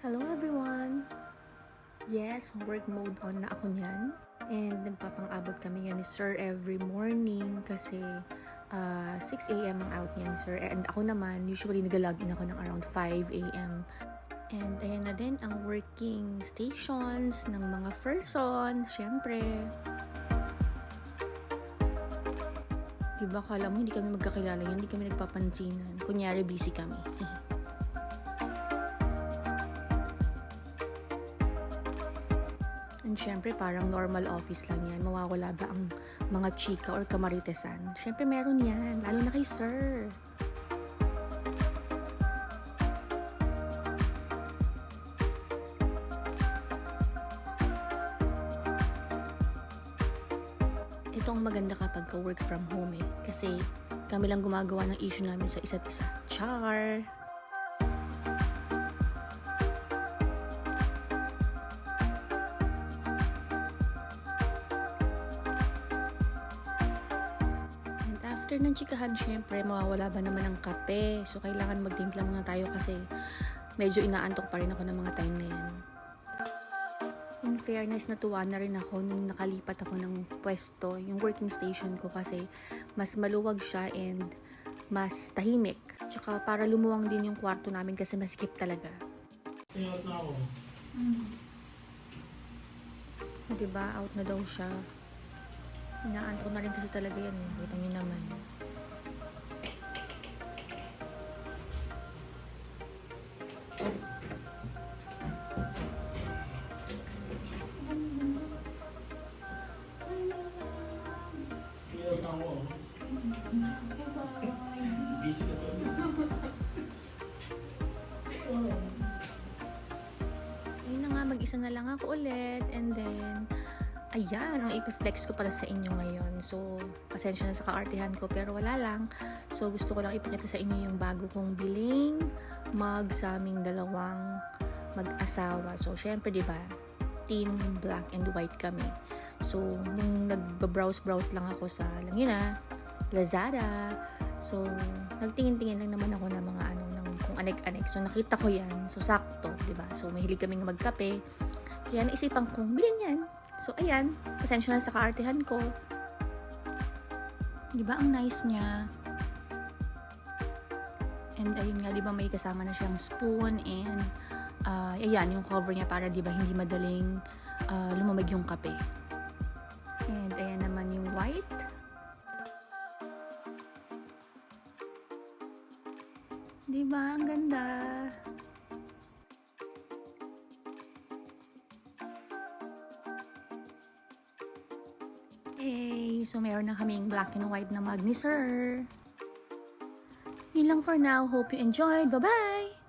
Hello everyone! Yes, work mode on na ako niyan. And nagpapang-abot kami yan ni Sir every morning kasi 6 a.m. ang out niya ni Sir. And ako naman, usually nag-login ako ng around 5 a.m. And ayan na din ang working stations ng mga person, syempre. Diba, kala mo hindi kami magkakilala yan, hindi kami nagpapansinan. Kunyari busy kami. And syempre, parang normal office lang yan. Mawawala ba ang mga chika or kamaritesan? Syempre, meron yan. Lalo na kay Sir. Ito ang maganda kapag ka-work from home eh. Kasi kami lang gumagawa ng issue namin sa isa't isa. Char! After ng chikahan, syempre, mawawala ba naman ang kape. So, kailangan magtimpla muna tayo kasi medyo inaantok pa rin ako ng mga time na yan. In fairness, natuwa na rin ako nung nakalipat ako ng pwesto, yung working station ko kasi mas maluwag siya and mas tahimik. Tsaka para lumuwang din yung kwarto namin kasi masikip talaga. Tingnan na ako. Diba? Out na daw siya. Inaantok na rin kasi talaga yan eh. Kita nyo naman. Tingnan na ako. Busy ka to. Ayun na nga, mag-isa na lang ako ulit. And then, ayan, ang ipiflex ko pala sa inyo ngayon. So, pasensya na sa kaartihan ko, pero wala lang. So, gusto ko lang ipakita sa inyo yung bago kong biling mug sa aming dalawang mag-asawa. So, syempre, di ba, team black and white kami. So, nung nagbabrowse-browse lang ako sa, alam yun na, Lazada. So, nagtingin-tingin lang naman ako ng mga ng kung anek-anek. So, nakita ko yan. So, sakto, di ba? So, mahilig kaming magkape. Kaya naisipan kong bilhin yan. So, ayan. Pasensya na sa kaartihan ko. Diba ang nice niya? And ayun nga, diba may kasama na siyang spoon and ayan, yung cover niya para diba hindi madaling lumamig yung kape. And ayan naman yung white. Diba? Ang ganda. So meron na kaming black and white na mug ni Sir. Yun lang for now. Hope you enjoyed. Bye-bye!